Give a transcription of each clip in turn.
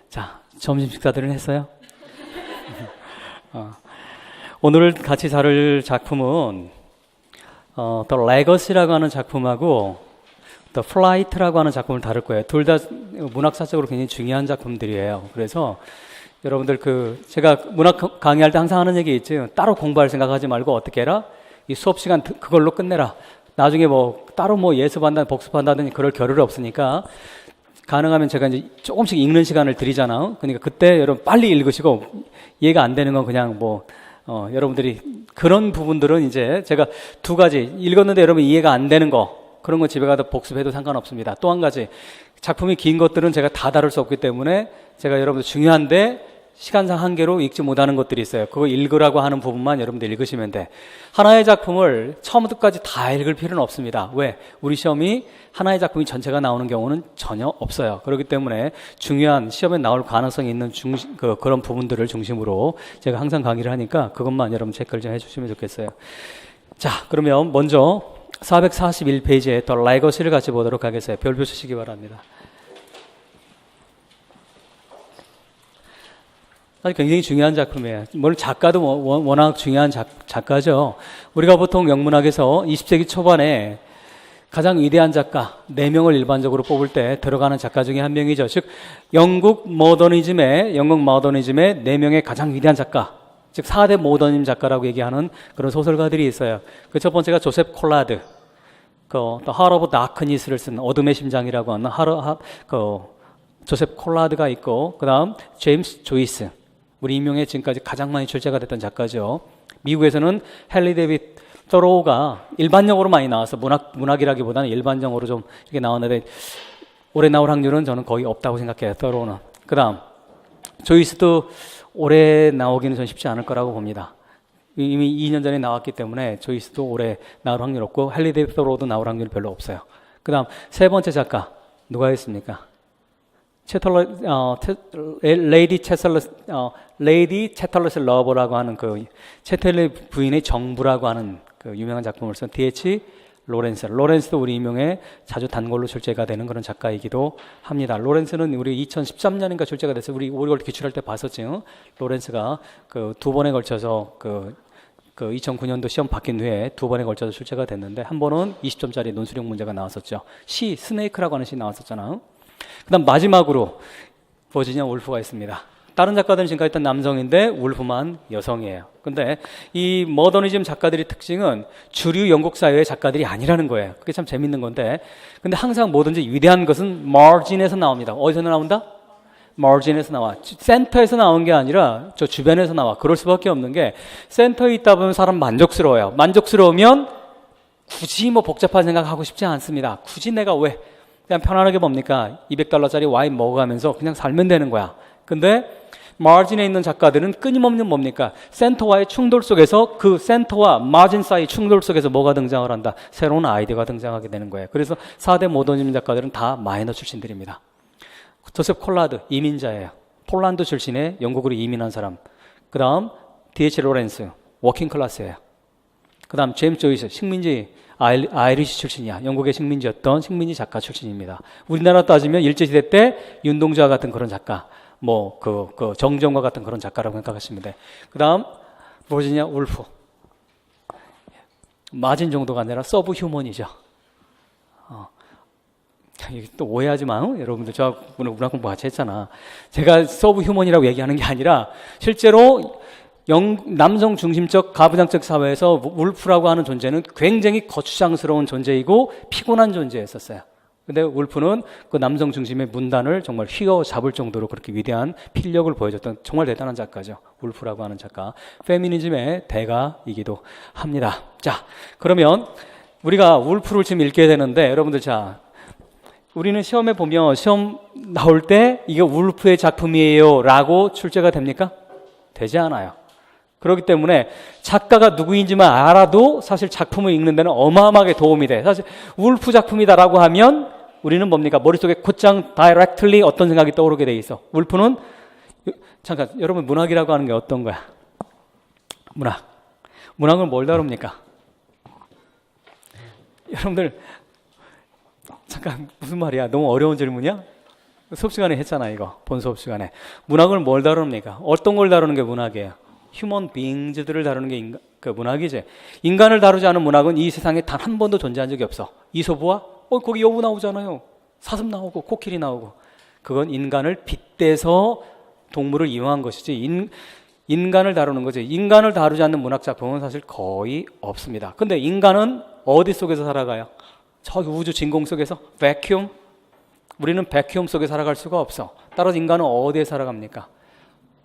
자, 점심 식사들은 했어요? 오늘 같이 다룰 작품은 The Legacy라고 하는 작품하고 The Flight라고 하는 작품을 다룰 거예요. 둘 다 문학사적으로 굉장히 중요한 작품들이에요. 그래서 여러분들 제가 문학 강의할 때 항상 하는 얘기 있죠. 따로 공부할 생각하지 말고 어떻게 해라? 이 수업 시간 그걸로 끝내라. 나중에 따로 예습한다, 복습한다든지 그럴 겨를이 없으니까 가능하면 제가 이제 조금씩 읽는 시간을 드리잖아요. 그러니까 그때 여러분 빨리 읽으시고 이해가 안 되는 건 그냥 여러분들이 그런 부분들은 이제 제가 두 가지 읽었는데 여러분 이해가 안 되는 거 그런 거 집에 가서 복습해도 상관없습니다. 또 한 가지 작품이 긴 것들은 제가 다 다룰 수 없기 때문에 제가 여러분들 중요한데 시간상 한계로 읽지 못하는 것들이 있어요. 그거 읽으라고 하는 부분만 여러분들 읽으시면 돼. 하나의 작품을 처음부터 끝까지 다 읽을 필요는 없습니다. 왜? 우리 시험이 하나의 작품이 전체가 나오는 경우는 전혀 없어요. 그렇기 때문에 중요한 시험에 나올 가능성이 있는 그런 부분들을 중심으로 제가 항상 강의를 하니까 그것만 여러분 체크를 좀 해주시면 좋겠어요. 자, 그러면 먼저 441페이지에 더 레거시를 같이 보도록 하겠어요. 별표 치시기 바랍니다. 사실 굉장히 중요한 작품이에요. 물론 작가도 워낙 중요한 작가죠. 우리가 보통 영문학에서 20세기 초반에 가장 위대한 작가 4명을 일반적으로 뽑을 때 들어가는 작가 중에 한 명이죠. 즉 영국 모더니즘의 4명의 가장 위대한 작가, 즉 4대 모더니즘 작가라고 얘기하는 그런 소설가들이 있어요. 그 첫 번째가 조셉 콜라드, The Heart of Darkness를 쓴 어둠의 심장이라고 하는 조셉 콜라드가 있고, 그 다음 제임스 조이스, 우리 인명에 지금까지 가장 많이 출제가 됐던 작가죠. 미국에서는 헨리 데이빗 thoreau가 일반적으로 많이 나와서 문학이라기보다는 일반적으로 좀 이렇게 나왔는데 올해 나올 확률은 저는 거의 없다고 생각해요. thoreau는. 그 다음 조이스도 올해 나오기는 전 쉽지 않을 거라고 봅니다. 이미 2년 전에 나왔기 때문에 조이스도 올해 나올 확률 없고 헨리 데이빗 thoreau도 나올 확률 별로 없어요. 그 다음 세 번째 작가 누가 있습니까? 레이디 채털러스 러버라고 하는 채털리 부인의 정부라고 하는 유명한 작품을 쓴 D.H. 로렌스도 우리 인명에 자주 단골로 출제가 되는 그런 작가이기도 합니다. 로렌스는 우리 2013년인가 출제가 됐어요. 우리 오리걸 기출할 때 봤었죠. 로렌스가 두 번에 걸쳐서 2009년도 시험 바뀐 후에 두 번에 걸쳐서 출제가 됐는데 한 번은 20점짜리 논술형 문제가 나왔었죠. 스네이크라고 하는 시 나왔었잖아요. 그 다음 마지막으로 버지니아 울프가 있습니다. 다른 작가들은 지금까지 했던 남성인데 울프만 여성이에요. 근데 이 모더니즘 작가들의 특징은 주류 영국 사회의 작가들이 아니라는 거예요. 그게 참 재밌는 건데, 근데 항상 뭐든지 위대한 것은 마진에서 나옵니다. 어디서 나온다? 마진에서 나와. 센터에서 나온 게 아니라 저 주변에서 나와. 그럴 수밖에 없는 게 센터에 있다 보면 사람 만족스러워요. 만족스러우면 굳이 복잡한 생각하고 싶지 않습니다. 굳이 내가 왜 그냥 편안하게 뭡니까? $200짜리 와인 먹어가면서 그냥 살면 되는 거야. 근데 마진에 있는 작가들은 끊임없는 뭡니까? 센터와의 충돌 속에서 그 센터와 마진 사이 충돌 속에서 뭐가 등장을 한다? 새로운 아이디어가 등장하게 되는 거예요. 그래서 4대 모더니즘 작가들은 다 마이너 출신들입니다. 조셉 콜라드 이민자예요. 폴란드 출신의 영국으로 이민한 사람. 그 다음 D.H. 로렌스 워킹 클래스예요. 그 다음 제임스 조이스 식민지 아이리시 출신이야. 영국의 식민지였던 식민지 작가 출신입니다. 우리나라 따지면 일제시대 때 윤동주와 같은 그런 작가, 정정과 같은 그런 작가라고 생각하시면 돼. 그 다음 버지니아 울프. 마진 정도가 아니라 서브 휴먼이죠. 또 오해하지 마. 여러분들 저 문학 공부 같이 했잖아. 제가 서브 휴먼이라고 얘기하는 게 아니라 실제로 남성 중심적 가부장적 사회에서 울프라고 하는 존재는 굉장히 거추장스러운 존재이고 피곤한 존재였었어요. 근데 울프는 그 남성 중심의 문단을 정말 휘어잡을 정도로 그렇게 위대한 필력을 보여줬던 정말 대단한 작가죠. 울프라고 하는 작가. 페미니즘의 대가이기도 합니다. 자, 그러면 우리가 울프를 지금 읽게 되는데 여러분들 우리는 시험에 보면 시험 나올 때 이게 울프의 작품이에요 라고 출제가 됩니까? 되지 않아요. 그렇기 때문에 작가가 누구인지만 알아도 사실 작품을 읽는 데는 어마어마하게 도움이 돼. 사실 울프 작품이다라고 하면 우리는 뭡니까? 머릿속에 곧장 directly 어떤 생각이 떠오르게 돼 있어. 울프는 잠깐 여러분 문학이라고 하는 게 어떤 거야? 문학은 뭘 다룹니까? 여러분들 잠깐 무슨 말이야? 너무 어려운 질문이야? 수업 시간에 했잖아, 이거. 본 수업 시간에. 문학을 뭘 다룹니까? 어떤 걸 다루는 게 문학이에요? 휴먼 빙즈들을 다루는 게 그 문학이지. 인간을 다루지 않은 문학은 이 세상에 단 한 번도 존재한 적이 없어. 이소부와 거기 여우 나오잖아요. 사슴 나오고 코끼리 나오고. 그건 인간을 빗대서 동물을 이용한 것이지 인간을 다루는 거지. 인간을 다루지 않는 문학 작품은 사실 거의 없습니다. 근데 인간은 어디 속에서 살아가요? 저기 우주 진공 속에서? 베큐움? 우리는 베큐움 속에 살아갈 수가 없어. 따라서 인간은 어디에 살아갑니까?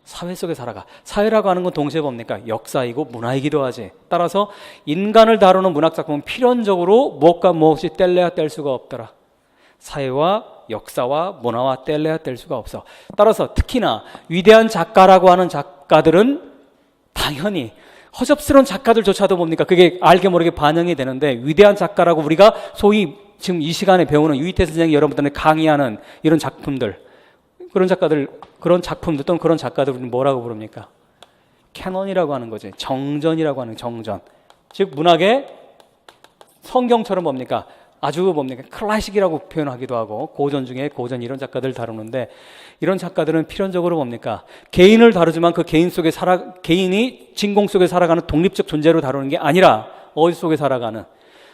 사회 속에 살아가. 사회라고 하는 건 동시에 뭡니까? 역사이고 문화이기도 하지. 따라서 인간을 다루는 문학 작품은 필연적으로 무엇과 무엇이 뗄래야 뗄 수가 없더라. 사회와 역사와 문화와 뗄래야 뗄 수가 없어. 따라서 특히나 위대한 작가라고 하는 작가들은 당연히 허접스러운 작가들조차도 뭡니까? 그게 알게 모르게 반영이 되는데 위대한 작가라고 우리가 소위 지금 이 시간에 배우는 유희태 선생이 여러분들한테 강의하는 이런 작품들, 그런 작가들, 그런 작품들 또는 그런 작가들을 뭐라고 부릅니까? 캐논이라고 하는 거지. 정전이라고 하는 정전. 즉 문학의 성경처럼 뭡니까? 아주 뭡니까? 클래식이라고 표현하기도 하고 고전 중에 고전 이런 작가들 다루는데 이런 작가들은 필연적으로 뭡니까? 개인을 다루지만 그 개인 속에 개인이 진공 속에 살아가는 독립적 존재로 다루는 게 아니라 어디 속에 살아가는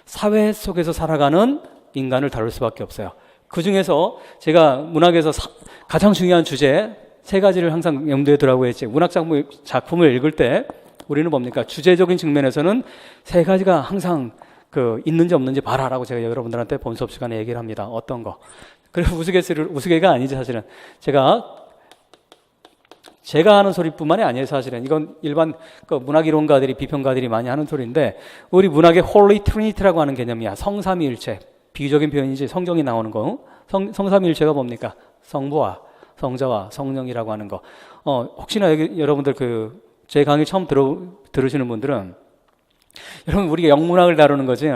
사회 속에서 살아가는 인간을 다룰 수밖에 없어요. 그 중에서 제가 문학에서 가장 중요한 주제 세 가지를 항상 염두에 두라고 했지. 문학 작품을 읽을 때 우리는 뭡니까? 주제적인 측면에서는 세 가지가 항상 있는지 없는지 봐라라고 제가 여러분들한테 본 수업 시간에 얘기를 합니다. 어떤 거. 그래서 우스개가 아니지 사실은. 제가 하는 소리뿐만이 아니에요 사실은. 이건 일반 문학이론가들이 비평가들이 많이 하는 소리인데 우리 문학의 홀리 트리니티라고 하는 개념이야. 성삼위일체. 비유적인 표현이지 성경이 나오는 거. 성삼위일체가 뭡니까? 성부와 성자와 성령이라고 하는 거. 혹시나 여러분들 제 강의 처음 들으시는 분들은 여러분 우리가 영문학을 다루는 거지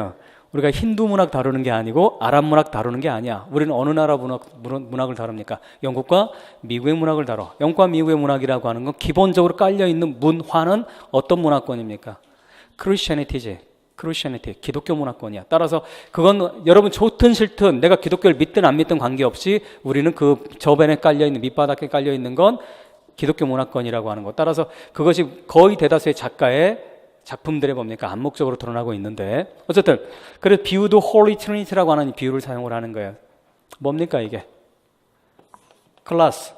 우리가 힌두 문학 다루는 게 아니고 아랍 문학 다루는 게 아니야. 우리는 어느 나라 문학을 다룹니까? 영국과 미국의 문학을 다뤄. 영국과 미국의 문학이라고 하는 건 기본적으로 깔려있는 문화는 어떤 문화권입니까? 크리스천이티지. 크리스천이티, 기독교 문화권이야. 따라서 그건 여러분 좋든 싫든 내가 기독교를 믿든 안 믿든 관계없이 우리는 그 저변에 깔려있는 밑바닥에 깔려있는 건 기독교 문화권이라고 하는 거. 따라서 그것이 거의 대다수의 작가의 작품들에 뭡니까? 암묵적으로 드러나고 있는데 어쨌든 그래서 비유도 홀리 트리니티라고 하는 비유를 사용을 하는 거예요. 뭡니까 이게? 클래스,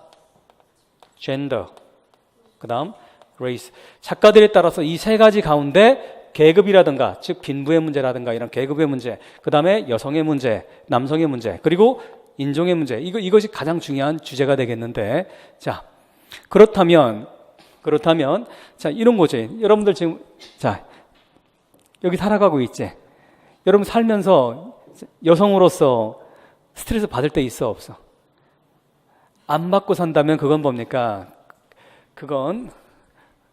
젠더, 그 다음 레이스. 작가들에 따라서 이 세 가지 가운데 계급이라든가 즉 빈부의 문제라든가 이런 계급의 문제, 그 다음에 여성의 문제, 남성의 문제, 그리고 인종의 문제, 이것이 가장 중요한 주제가 되겠는데, 자 그렇다면 자 이런 거지. 여러분들 지금 자 여기 살아가고 있지. 여러분 살면서 여성으로서 스트레스 받을 때 있어 없어? 안 받고 산다면 그건 뭡니까? 그건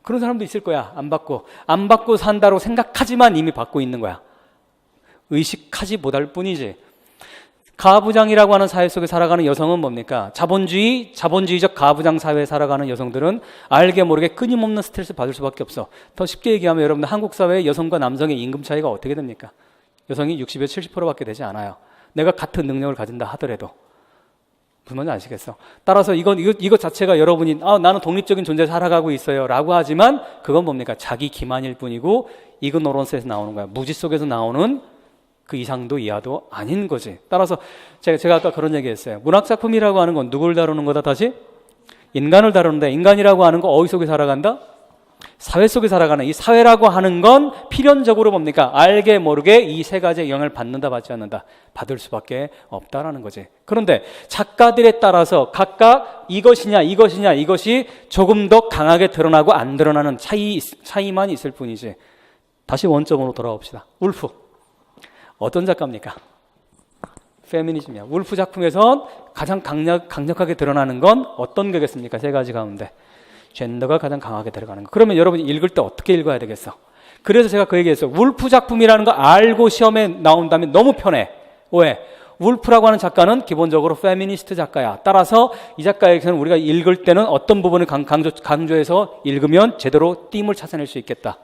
그런 사람도 있을 거야. 안 받고 산다고 생각하지만 이미 받고 있는 거야. 의식하지 못할 뿐이지. 가부장이라고 하는 사회 속에 살아가는 여성은 뭡니까? 자본주의적 가부장 사회에 살아가는 여성들은 알게 모르게 끊임없는 스트레스 받을 수밖에 없어. 더 쉽게 얘기하면 여러분들 한국 사회의 여성과 남성의 임금 차이가 어떻게 됩니까? 여성이 60에서 70%밖에 되지 않아요. 내가 같은 능력을 가진다 하더라도. 무슨 말인지 아시겠어? 따라서 이것 자체가 여러분이 나는 독립적인 존재에 살아가고 있어요 라고 하지만 그건 뭡니까? 자기 기만일 뿐이고 이그노런스에서 나오는 거야. 무지 속에서 나오는 그 이상도 이하도 아닌 거지. 따라서 제가 아까 그런 얘기 했어요. 문학작품이라고 하는 건 누굴 다루는 거다 다시? 인간을 다루는데 인간이라고 하는 거 어디 속에 살아간다? 사회 속에 살아가는 이 사회라고 하는 건 필연적으로 뭡니까? 알게 모르게 이 세 가지의 영향을 받는다 받지 않는다? 받을 수밖에 없다라는 거지. 그런데 작가들에 따라서 각각 이것이 조금 더 강하게 드러나고 안 드러나는 차이만 있을 뿐이지. 다시 원점으로 돌아옵시다. 울프 어떤 작가입니까? 페미니즘이야. 울프 작품에선 가장 강력하게 드러나는 건 어떤 거겠습니까? 세 가지 가운데 젠더가 가장 강하게 들어가는 거. 그러면 여러분이 읽을 때 어떻게 읽어야 되겠어? 그래서 제가 그 얘기했어요. 울프 작품이라는 거 알고 시험에 나온다면 너무 편해. 왜? 울프라고 하는 작가는 기본적으로 페미니스트 작가야. 따라서 이 작가에게는 우리가 읽을 때는 어떤 부분을 강조해서 읽으면 제대로 띠임을 찾아낼 수 있겠다.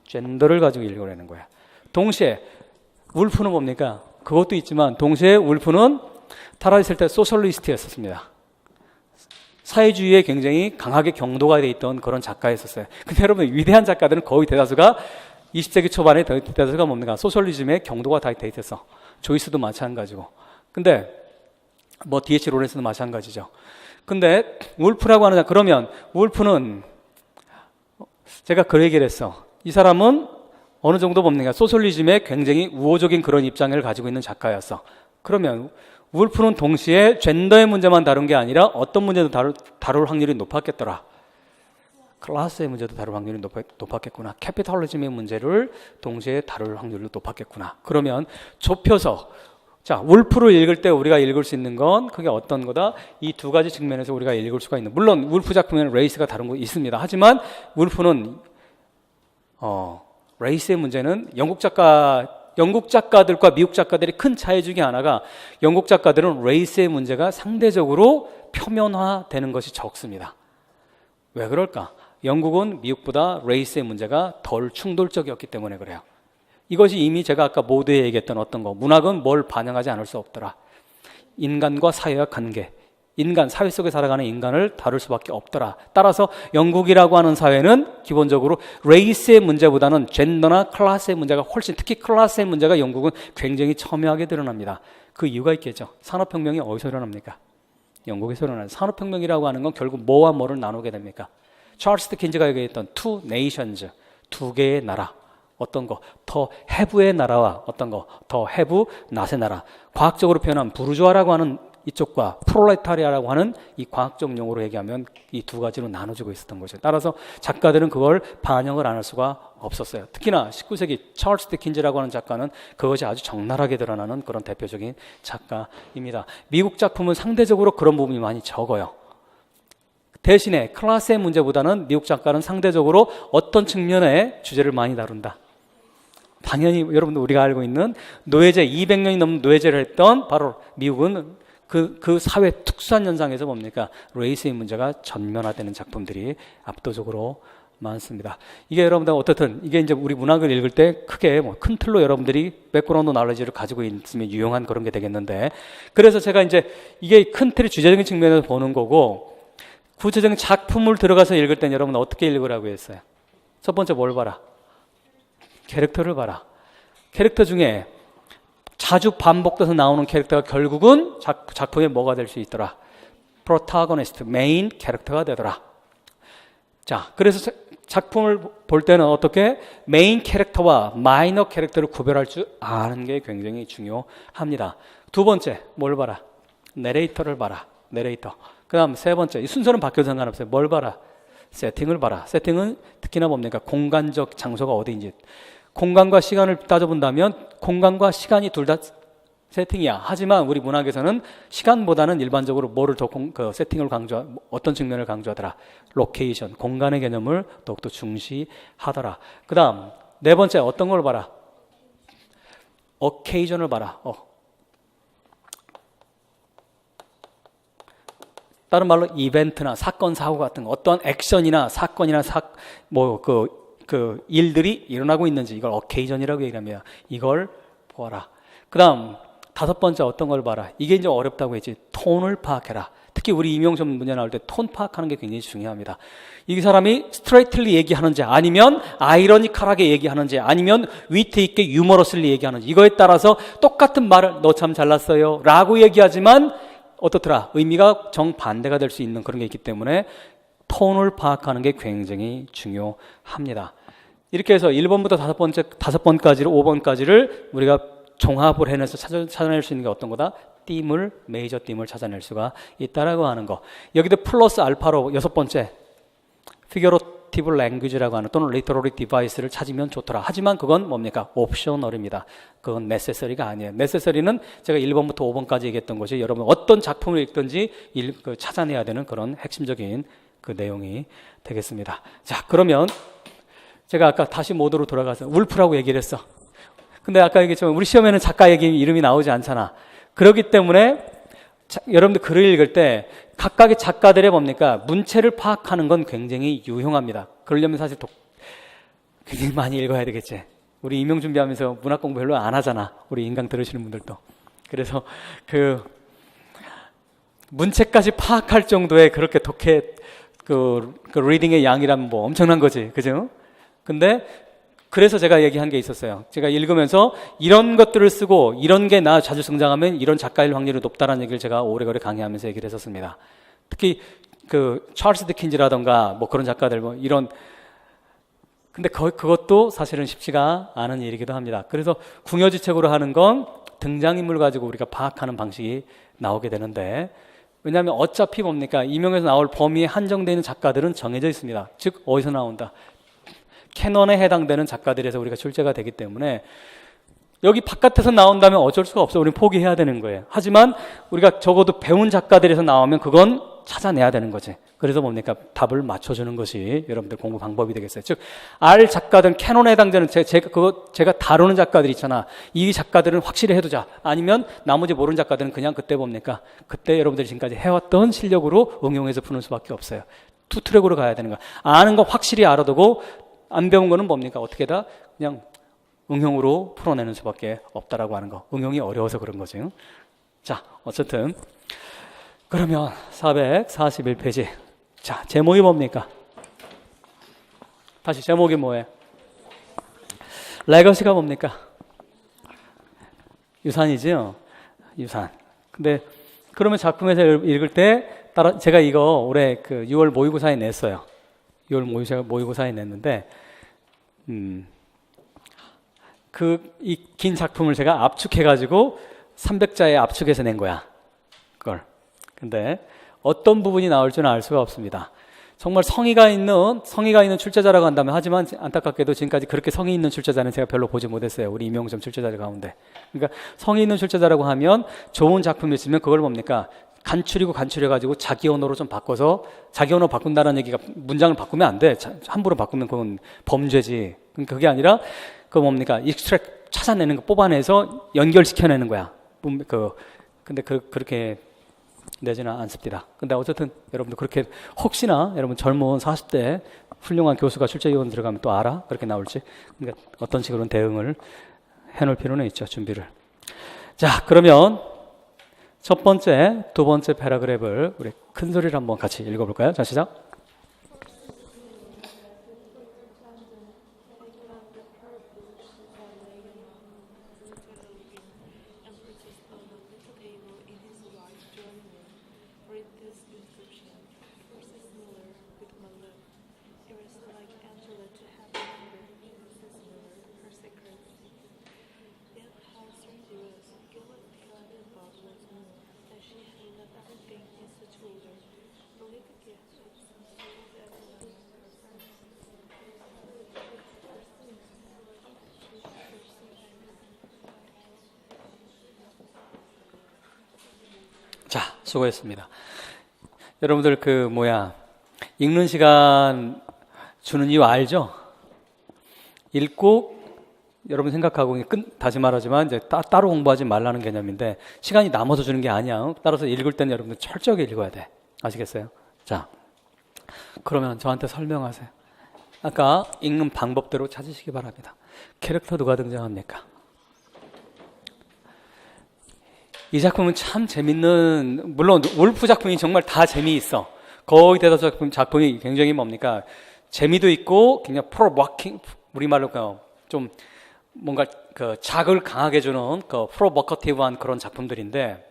젠더를 가지고 읽으려는 거야. 동시에 울프는 뭡니까? 그것도 있지만 동시에 울프는 살아있을 때 소셜리스트였었습니다. 사회주의에 굉장히 강하게 경도가 돼 있던 그런 작가였었어요. 근데 여러분, 위대한 작가들은 거의 대다수가 20세기 초반에 대다수가 뭡니까? 소셜리즘에 경도가 다 돼 있었어. 조이스도 마찬가지고. 근데 뭐 D.H. 로렌스도 마찬가지죠. 근데 울프라고 하는, 그러면 울프는 제가 그 얘기를 했어. 이 사람은 어느 정도 뭡니까? 소셜리즘에 굉장히 우호적인 그런 입장을 가지고 있는 작가였어. 그러면 울프는 동시에 젠더의 문제만 다룬 게 아니라 어떤 문제도 다룰 확률이 높았겠더라. 클래스의 문제도 다룰 확률이 높았겠구나. 캐피탈리즘의 문제를 동시에 다룰 확률도 높았겠구나. 그러면 좁혀서, 자, 울프를 읽을 때 우리가 읽을 수 있는 건 그게 어떤 거다? 이 두 가지 측면에서 우리가 읽을 수가 있는. 물론 울프 작품에는 레이스가 다른 거 있습니다. 하지만 울프는 레이스의 문제는 영국 작가들과 미국 작가들이 큰 차이 중에 하나가, 영국 작가들은 레이스의 문제가 상대적으로 표면화되는 것이 적습니다. 왜 그럴까? 영국은 미국보다 레이스의 문제가 덜 충돌적이었기 때문에 그래요. 이것이 이미 제가 아까 모두에 얘기했던 어떤 거, 문학은 뭘 반영하지 않을 수 없더라. 인간과 사회와 관계, 인간, 사회 속에 살아가는 인간을 다룰 수밖에 없더라. 따라서 영국이라고 하는 사회는 기본적으로 레이스의 문제보다는 젠더나 클래스의 문제가 훨씬, 특히 클래스의 문제가 영국은 굉장히 첨예하게 드러납니다. 그 이유가 있겠죠. 산업혁명이 어디서 일어납니까? 영국에서 일어나는. 산업혁명이라고 하는 건 결국 뭐와 뭐를 나누게 됩니까? 찰스 디킨즈가 얘기했던 two nations, 두 개의 나라. 어떤 거, 더 해부의 나라와 어떤 거, 더 해부 낫의 나라. 과학적으로 표현한 부르주아라고 하는 이쪽과 프롤레타리아라고 하는 이 과학적 용어로 얘기하면 이 두 가지로 나눠지고 있었던 거죠. 따라서 작가들은 그걸 반영을 안 할 수가 없었어요. 특히나 19세기 찰스 디킨즈라고 하는 작가는 그것이 아주 적나라하게 드러나는 그런 대표적인 작가입니다. 미국 작품은 상대적으로 그런 부분이 많이 적어요. 대신에 클래스의 문제보다는 미국 작가는 상대적으로 어떤 측면의 주제를 많이 다룬다. 당연히 여러분들 우리가 알고 있는 노예제, 200년이 넘는 노예제를 했던 바로 미국은 그 사회 특수한 현상에서 뭡니까? 레이스의 문제가 전면화되는 작품들이 압도적으로 많습니다. 이게 여러분들 어떻든 이게 이제 우리 문학을 읽을 때 크게 뭐 큰 틀로 여러분들이 백그라운드 나레지를 가지고 있으면 유용한 그런 게 되겠는데, 그래서 제가 이제 이게 큰 틀의 주제적인 측면에서 보는 거고, 구체적인 작품을 들어가서 읽을 때는 여러분 어떻게 읽으라고 했어요? 첫 번째 뭘 봐라? 캐릭터를 봐라. 캐릭터 중에 자주 반복돼서 나오는 캐릭터가 결국은 작품에 뭐가 될 수 있더라? 프로타고니스트, 메인 캐릭터가 되더라. 자, 그래서 작품을 볼 때는 어떻게 메인 캐릭터와 마이너 캐릭터를 구별할 줄 아는 게 굉장히 중요합니다. 두 번째, 뭘 봐라? 내레이터를 봐라. 내레이터. 그 다음 세 번째, 이 순서는 바뀌어도 상관없어요. 뭘 봐라? 세팅을 봐라. 세팅은 특히나 뭡니까? 공간적 장소가 어디인지. 공간과 시간을 따져본다면 공간과 시간이 둘 다 세팅이야. 하지만 우리 문학에서는 시간보다는 일반적으로 뭐를 더 세팅을 어떤 측면을 강조하더라? 로케이션, 공간의 개념을 더욱더 중시하더라. 그 다음 네 번째 어떤 걸 봐라? 어케이전을 봐라. 다른 말로 이벤트나 사건, 사고 같은 거, 어떤 액션이나 사건이나 그 일들이 일어나고 있는지, 이걸 어케이전이라고 얘기합니다. 이걸 보아라. 그 다음 다섯 번째 어떤 걸 봐라. 이게 이제 어렵다고 했지. 톤을 파악해라. 특히 우리 임용점 문제 나올 때 톤 파악하는 게 굉장히 중요합니다. 이 사람이 스트레이트리 얘기하는지, 아니면 아이러니컬하게 얘기하는지, 아니면 위트 있게 유머러슬리 얘기하는지, 이거에 따라서 똑같은 말을 너 참 잘났어요 라고 얘기하지만 어떻더라? 의미가 정반대가 될 수 있는 그런 게 있기 때문에 톤을 파악하는 게 굉장히 중요합니다. 이렇게 해서 1번부터 5번까지를 5번까지를 우리가 종합을 해내서 찾아낼 수 있는 게 어떤 거다? 메이저 띠을 찾아낼 수가 있다라고 하는 거. 여기도 플러스 알파로 6번째 피겨러티브 랭귀지라고 하는, 또는 리터러리 디바이스를 찾으면 좋더라. 하지만 그건 뭡니까? 옵셔널입니다. 그건 네세서리가 아니에요. 네세서리는 제가 1번부터 5번까지 얘기했던 것이 여러분 어떤 작품을 읽든지 찾아내야 되는 그런 핵심적인 그 내용이 되겠습니다. 자, 그러면 제가 아까 다시 모드로 돌아가서 울프라고 얘기를 했어. 근데 아까 얘기했지만 우리 시험에는 작가 이름이 나오지 않잖아. 그렇기 때문에 여러분들 글을 읽을 때 각각의 작가들의 뭡니까? 문체를 파악하는 건 굉장히 유용합니다. 그러려면 사실 굉장히 많이 읽어야 되겠지. 우리 임용 준비하면서 문학 공부 별로 안 하잖아. 우리 인강 들으시는 분들도. 그래서 문체까지 파악할 정도의 그렇게 그 리딩의 양이라면 뭐 엄청난 거지, 그죠? 근데 그래서 제가 얘기한 게 있었어요. 제가 읽으면서 이런 것들을 쓰고 이런 게 나 자주 등장하면 이런 작가일 확률이 높다라는 얘기를 제가 오래오래 강의하면서 얘기를 했었습니다. 특히 그 찰스 디킨즈라던가 뭐 그런 작가들 뭐 이런, 근데 그것도 사실은 쉽지가 않은 일이기도 합니다. 그래서 궁여지책으로 하는 건 등장인물 가지고 우리가 파악하는 방식이 나오게 되는데, 왜냐하면 어차피 뭡니까? 이명에서 나올 범위에 한정되어 있는 작가들은 정해져 있습니다. 즉 어디서 나온다? 캐논에 해당되는 작가들에서 우리가 출제가 되기 때문에 여기 바깥에서 나온다면 어쩔 수가 없어. 우리는 포기해야 되는 거예요. 하지만 우리가 적어도 배운 작가들에서 나오면 그건 찾아내야 되는 거지. 그래서 뭡니까? 답을 맞춰주는 것이 여러분들 공부 방법이 되겠어요. 즉, 알 작가든 캐논에 해당되는 제가 다루는 작가들 있잖아. 이 작가들은 확실히 해두자. 아니면 나머지 모르는 작가들은 그냥 그때 뭡니까? 그때 여러분들이 지금까지 해왔던 실력으로 응용해서 푸는 수밖에 없어요. 투 트랙으로 가야 되는 거야. 아는 거 확실히 알아두고 안 배운 거는 뭡니까? 어떻게다 그냥 응용으로 풀어내는 수밖에 없다라고 하는 거. 응용이 어려워서 그런 거죠. 자, 어쨌든 그러면 441페이지. 자, 제목이 뭡니까? 다시 제목이 뭐예요? 레거시가 뭡니까? 유산이죠? 유산. 근데 그러면 작품에서 읽을 때 제가 이거 올해 그 6월 모의고사에 냈어요. 6월 모의고사에 냈는데 이 긴 작품을 제가 압축해가지고 300자에 압축해서 낸 거야. 그걸. 근데 어떤 부분이 나올 줄은 알 수가 없습니다. 정말 성의가 있는 출제자라고 한다면, 하지만 안타깝게도 지금까지 그렇게 성의 있는 출제자는 제가 별로 보지 못했어요. 우리 임용점 출제자들 가운데. 그러니까 성의 있는 출제자라고 하면 좋은 작품이 있으면 그걸 뭡니까? 간추려가지고 자기 언어로 좀 바꿔서, 자기 언어 바꾼다는 얘기가 문장을 바꾸면 안 돼. 함부로 바꾸면 그건 범죄지. 그러니까 그게 아니라 그 뭡니까? 익스트랙 찾아내는 거, 뽑아내서 연결시켜내는 거야. 근데 그렇게 내지는 않습니다. 근데 어쨌든 여러분들 그렇게 혹시나 여러분 젊은 40대 훌륭한 교수가 출제위원 들어가면 또 알아? 그렇게 나올지. 그러니까 어떤 식으로 대응을 해놓을 필요는 있죠. 준비를. 자, 그러면 첫 번째, 두 번째 패러그래프를 우리 큰 소리를 한번 같이 읽어볼까요? 자, 시작. 자, 수고했습니다. 여러분들 읽는 시간 주는 이유 알죠? 읽고 여러분 생각하고 다시 말하지만 이제 따로 공부하지 말라는 개념인데, 시간이 남아서 주는 게 아니야. 따라서 읽을 때는 여러분들 철저하게 읽어야 돼. 아시겠어요? 자, 그러면 저한테 설명하세요. 아까 읽는 방법대로 찾으시기 바랍니다. 캐릭터 누가 등장합니까? 이 작품은 참 재밌는, 물론 울프 작품이 정말 다 재미있어. 거의 대다수 작품이 굉장히 뭡니까? 재미도 있고 굉장히 프로버킹, 우리말로 좀 뭔가 그 자극을 강하게 주는 그 프로버커티브한 그런 작품들인데,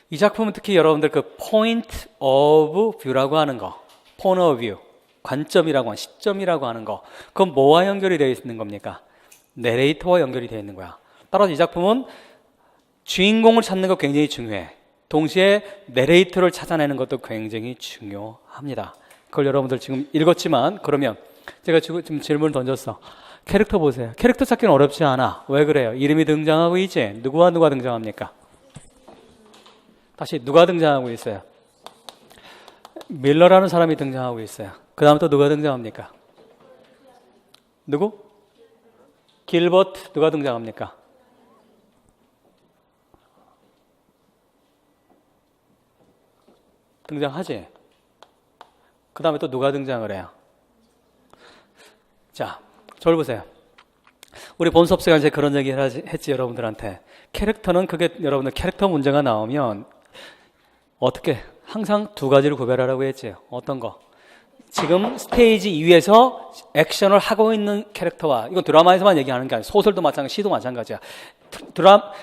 이 작품은 특히 여러분들 그 포인트 오브 뷰라고 하는 거, 포인트 오브 뷰, 관점이라고 하는, 시점이라고 하는 거, 그건 뭐와 연결이 되어 있는 겁니까? 내레이터와 연결이 되어 있는 거야. 따라서 이 작품은 주인공을 찾는 거 굉장히 중요해. 동시에 내레이터를 찾아내는 것도 굉장히 중요합니다. 그걸 여러분들 지금 읽었지만, 그러면 제가 지금 질문을 던졌어. 캐릭터 보세요. 캐릭터 찾기는 어렵지 않아. 왜 그래요? 이름이 등장하고 있지. 누구와 누가 등장합니까? 다시 누가 등장하고 있어요? 밀러라는 사람이 등장하고 있어요. 그 다음 또 누가 등장합니까? 누구? 길버트. 누가 등장합니까? 등장하지? 그 다음에 또 누가 등장을 해요? 자, 저를 보세요. 우리 본 수업 시간에 그런 얘기를 했지, 여러분들한테. 캐릭터는 여러분들 캐릭터 문제가 나오면 어떻게? 항상 두 가지를 구별하라고 했지. 어떤 거? 지금 스테이지 위에서 액션을 하고 있는 캐릭터와, 이건 드라마에서만 얘기하는 게 아니라 소설도 마찬가지, 시도 마찬가지야.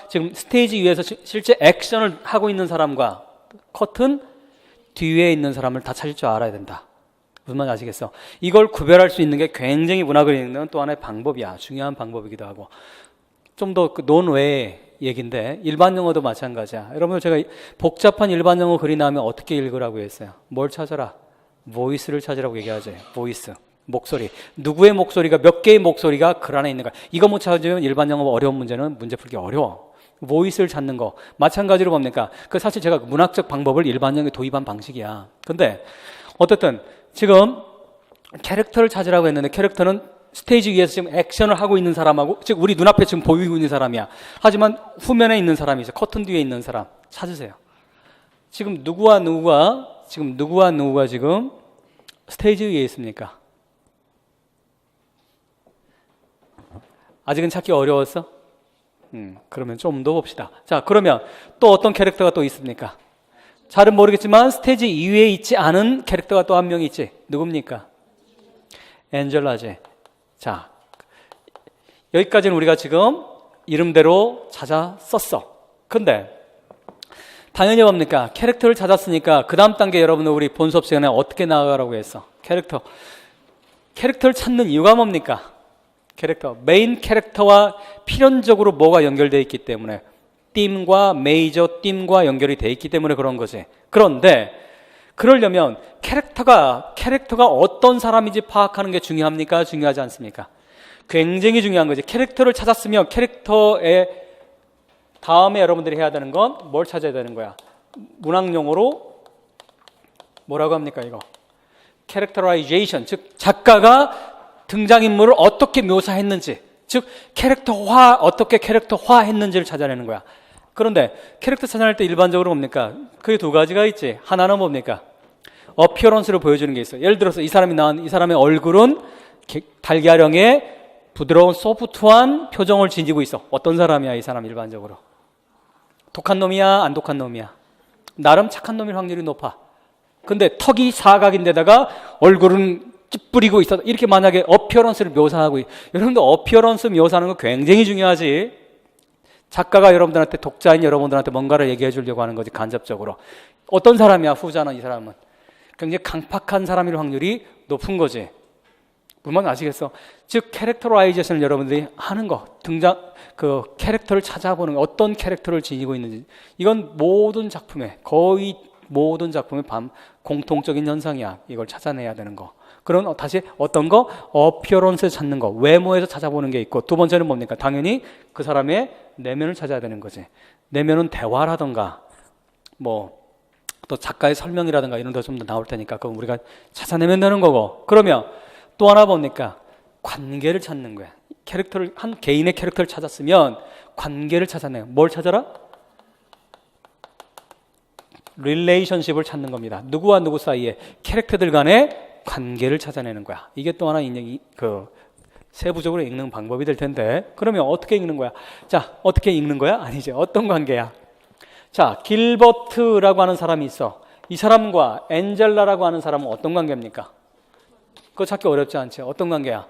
지금 스테이지 위에서 실제 액션을 하고 있는 사람과 커튼 뒤에 있는 사람을 다 찾을 줄 알아야 된다. 무슨 말인지 아시겠어? 이걸 구별할 수 있는 게 굉장히 문학을 읽는 또 하나의 방법이야. 중요한 방법이기도 하고. 좀 더 논외의 얘기인데 일반 영어도 마찬가지야. 여러분들 제가 복잡한 일반 영어 글이 나오면 어떻게 읽으라고 했어요? 뭘 찾아라? 보이스를 찾으라고 얘기하죠. 보이스, 목소리. 누구의 목소리가, 몇 개의 목소리가 글 안에 있는가. 이거 못 찾으면 일반 영어 어려운 문제는 문제 풀기 어려워. 보이스를 찾는 거 마찬가지로 뭡니까? 그 사실 제가 문학적 방법을 일반 영어에 도입한 방식이야. 근데 어쨌든 지금 캐릭터를 찾으라고 했는데 캐릭터는 스테이지 위에서 지금 액션을 하고 있는 사람하고, 즉 우리 눈앞에 지금 보이고 있는 사람이야. 하지만 후면에 있는 사람이죠. 커튼 뒤에 있는 사람 찾으세요. 지금 누구와 누구가 지금 스테이지 위에 있습니까? 아직은 찾기 어려웠어? 그러면 좀 더 봅시다. 자, 그러면 또 어떤 캐릭터가 또 있습니까? 잘은 모르겠지만 스테이지 위에 있지 않은 캐릭터가 또 한 명 있지. 누굽니까? 엔젤라지. 자, 여기까지는 우리가 지금 이름대로 찾아 썼어. 근데 당연히 뭡니까? 캐릭터를 찾았으니까 그 다음 단계 여러분들 우리 본 수업 시간에 어떻게 나아가라고 했어? 캐릭터를 찾는 이유가 뭡니까? 메인 캐릭터와 필연적으로 뭐가 연결되어 있기 때문에, 메이저 띵과 연결이 되어 있기 때문에 그런 거지. 그런데 그러려면 캐릭터가 어떤 사람인지 파악하는 게 중요합니까? 중요하지 않습니까? 굉장히 중요한 거지. 캐릭터를 찾았으면 캐릭터의 다음에 여러분들이 해야 되는 건 뭘 찾아야 되는 거야? 문학 용어로 뭐라고 합니까? 이거 캐릭터라이제이션, 즉 작가가 등장인물을 어떻게 묘사했는지, 즉 캐릭터화, 어떻게 캐릭터화했는지를 찾아내는 거야. 그런데 캐릭터 찾아낼 때 일반적으로 뭡니까? 그게 두 가지가 있지. 하나는 뭡니까? 어피어런스를 보여주는 게 있어. 예를 들어서 이 사람의 얼굴은 달걀형의 부드러운 소프트한 표정을 지니고 있어. 어떤 사람이야 이 사람 일반적으로? 독한 놈이야? 안 독한 놈이야? 나름 착한 놈일 확률이 높아. 근데 턱이 사각인데다가 얼굴은 찌푸리고 있어. 이렇게 만약에 어피어런스를 묘사하고, 여러분들 어피어런스 묘사하는 거 굉장히 중요하지. 작가가 여러분들한테, 독자인 여러분들한테 뭔가를 얘기해 주려고 하는 거지, 간접적으로. 어떤 사람이야, 후자는? 이 사람은 굉장히 강팍한 사람일 확률이 높은 거지. 무슨 아시겠어? 즉 캐릭터라이제이션을 여러분들이 하는 거, 캐릭터를 찾아보는 거, 어떤 캐릭터를 지니고 있는지. 이건 거의 모든 작품의 공통적인 현상이야. 이걸 찾아내야 되는 거. 그런 다시 어떤 거? 어피어런스 찾는 거, 외모에서 찾아보는 게 있고, 두 번째는 뭡니까? 당연히 그 사람의 내면을 찾아야 되는 거지. 내면은 대화라든가 또 작가의 설명이라든가 이런 데 좀 더 나올 테니까 그건 우리가 찾아내면 되는 거고. 그러면 또 하나 뭡니까? 관계를 찾는 거야. 한 개인의 캐릭터를 찾았으면 관계를 찾아내요. 뭘 찾아라? 릴레이션십을 찾는 겁니다. 누구와 누구 사이에 캐릭터들 간의 관계를 찾아내는 거야. 이게 또 하나 세부적으로 읽는 방법이 될 텐데, 그러면 어떻게 읽는 거야? 자, 어떻게 읽는 거야? 아니지. 어떤 관계야? 자, 길버트라고 하는 사람이 있어. 이 사람과 엔젤라라고 하는 사람은 어떤 관계입니까? 그거 찾기 어렵지 않지? 어떤 관계야?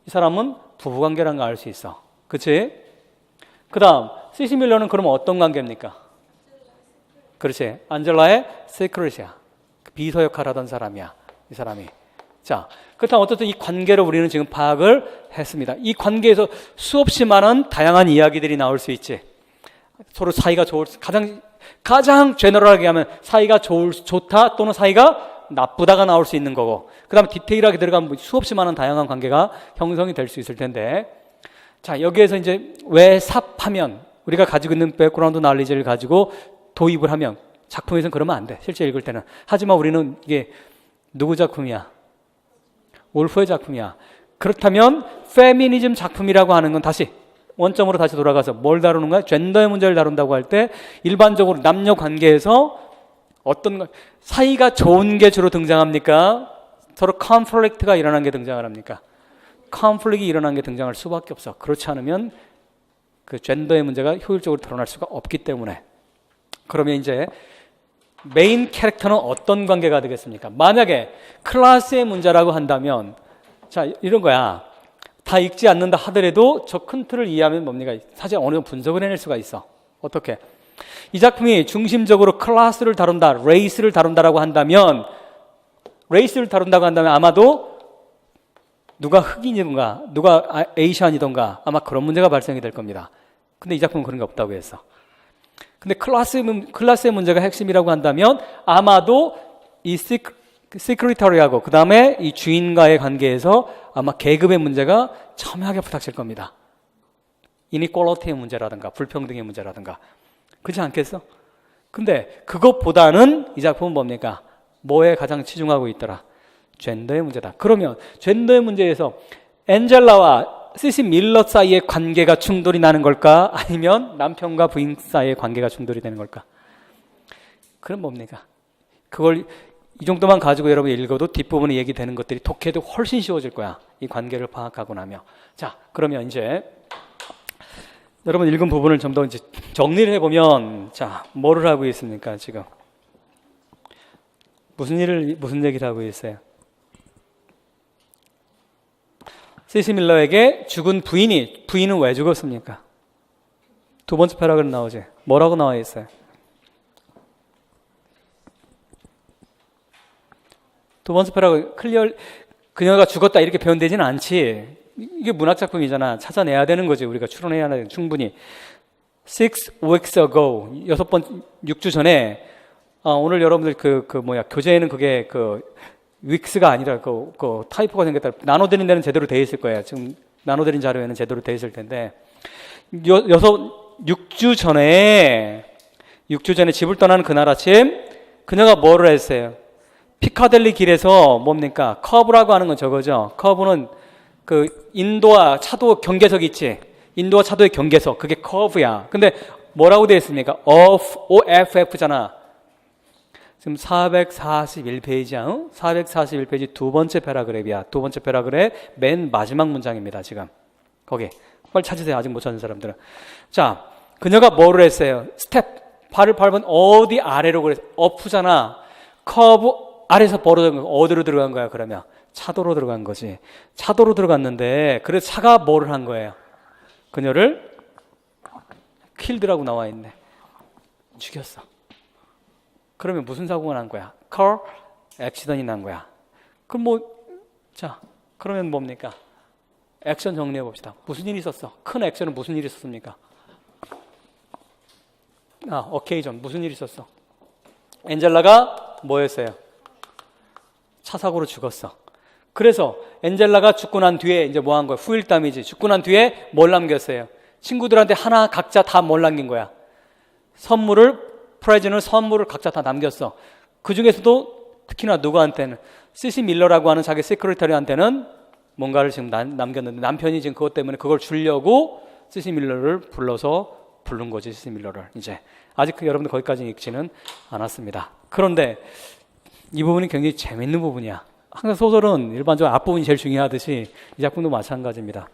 이 사람은 부부관계라는 걸 알 수 있어. 그치? 그 다음 시시 밀러는 그러면 어떤 관계입니까? 그렇지. 안젤라의 시크릿이야. 비서 역할을 하던 사람이야. 이 사람이. 자, 그렇다면 어쨌든 이 관계를 우리는 지금 파악을 했습니다. 이 관계에서 수없이 많은 다양한 이야기들이 나올 수 있지. 서로 사이가 가장 제너럴하게 하면 사이가 좋다 또는 사이가 나쁘다가 나올 수 있는 거고, 그 다음에 디테일하게 들어가면 수없이 많은 다양한 관계가 형성이 될 수 있을 텐데, 자, 여기에서 이제 왜 삽하면 우리가 가지고 있는 백그라운드 날리지를 가지고 도입을 하면, 작품에서는 그러면 안 돼. 실제 읽을 때는. 하지만 우리는 이게 누구 작품이야? 울프의 작품이야. 그렇다면 페미니즘 작품이라고 하는 건 다시 원점으로 다시 돌아가서 뭘 다루는 거야? 젠더의 문제를 다룬다고 할 때 일반적으로 남녀 관계에서 어떤 사이가 좋은 게 주로 등장합니까? 서로 컨플릭트가 일어난 게 등장을 합니까? 컨플릭이 일어난 게 등장할 수밖에 없어. 그렇지 않으면 그 젠더의 문제가 효율적으로 드러날 수가 없기 때문에. 그러면 이제 메인 캐릭터는 어떤 관계가 되겠습니까? 만약에 클래스의 문제라고 한다면 자 이런 거야. 다 읽지 않는다 하더라도 저 큰 틀을 이해하면 뭡니까? 사실 어느 정도 분석을 해낼 수가 있어. 어떻게? 이 작품이 중심적으로 클래스를 다룬다, 레이스를 다룬다라고 한다면 레이스를 다룬다고 한다면 아마도 누가 흑인이던가 누가 에이시안이던가 아마 그런 문제가 발생이 될 겁니다. 근데 이 작품은 그런 게 없다고 했어. 근데 클래스의 문제가 핵심이라고 한다면 아마도 이 시크리터리하고 그 다음에 이 주인과의 관계에서 아마 계급의 문제가 첨예하게 부닥칠 겁니다. 이니퀄리티의 문제라든가 불평등의 문제라든가 그렇지 않겠어? 근데 그것보다는 이 작품은 뭡니까? 뭐에 가장 치중하고 있더라? 젠더의 문제다. 그러면 젠더의 문제에서 엔젤라와 시시 밀러 사이의 관계가 충돌이 나는 걸까? 아니면 남편과 부인 사이의 관계가 충돌이 되는 걸까? 그럼 뭡니까? 그걸 이 정도만 가지고 여러분이 읽어도 뒷부분에 얘기되는 것들이 독해도 훨씬 쉬워질 거야. 이 관계를 파악하고 나면. 자, 그러면 이제 여러분 읽은 부분을 좀 더 이제 정리를 해보면 자, 뭐를 하고 있습니까, 지금? 무슨 얘기를 하고 있어요? 시시 밀러에게 죽은 부인은 왜 죽었습니까? 두 번째 패러그램 나오지. 뭐라고 나와 있어요? 두 번째 패러그램 클리어 그녀가 죽었다 이렇게 표현되지는 않지. 이게 문학 작품이잖아. 찾아내야 되는 거지. 우리가 추론해야 하는 충분히. 6 weeks ago 6주 전에 오늘 여러분들 교재에는 그게 윅스가 아니라 그 타이포가 생겼다. 나눠드린 데는 제대로 돼 있을 거예요. 지금 나눠드린 자료에는 제대로 돼 있을 텐데 6주 전에 집을 떠나는 그날 아침 그녀가 뭐를 했어요? 피카델리 길에서 뭡니까? 커브라고 하는 건 저거죠. 커브는 그 인도와 차도 경계석 있지. 인도와 차도의 경계석 그게 커브야. 근데 뭐라고 되어 있습니까? OFF잖아. 지금 441페이지야. 441페이지 두 번째 패러그래프야. 두 번째 패러그래프 맨 마지막 문장입니다. 지금 거기 빨리 찾으세요. 아직 못 찾은 사람들은. 자, 그녀가 뭐를 했어요? 스텝 발을 밟은 어디 아래로 그래서 어프잖아. 커브 아래에서 벌어진 거 어디로 들어간 거야? 그러면 차도로 들어간 거지. 차도로 들어갔는데 그래서 차가 뭐를 한 거예요? 그녀를 킬드라고 나와 있네. 죽였어. 그러면 무슨 사고가 난 거야? car accident이 난 거야. 그럼 그러면 뭡니까? 액션 정리해 봅시다. 무슨 일이 있었어? 큰 액션은 무슨 일이 있었습니까? occasion 무슨 일이 있었어? 엔젤라가 뭐였어요? 차 사고로 죽었어. 그래서 엔젤라가 죽고 난 뒤에 이제 뭐 한 거야? 후일담이지. 죽고 난 뒤에 뭘 남겼어요? 친구들한테 하나 각자 다 뭘 남긴 거야? 선물을 각자 다 남겼어. 그 중에서도 특히나 누구한테는 시시 밀러라고 하는 자기 시크리터리한테는 뭔가를 지금 남겼는데 남편이 지금 그것 때문에 그걸 주려고 시시 밀러를 부른 거지. 시시 밀러를 이제 아직 여러분들 거기까지 읽지는 않았습니다. 그런데 이 부분이 굉장히 재밌는 부분이야. 항상 소설은 일반적으로 앞부분이 제일 중요하듯이 이 작품도 마찬가지입니다.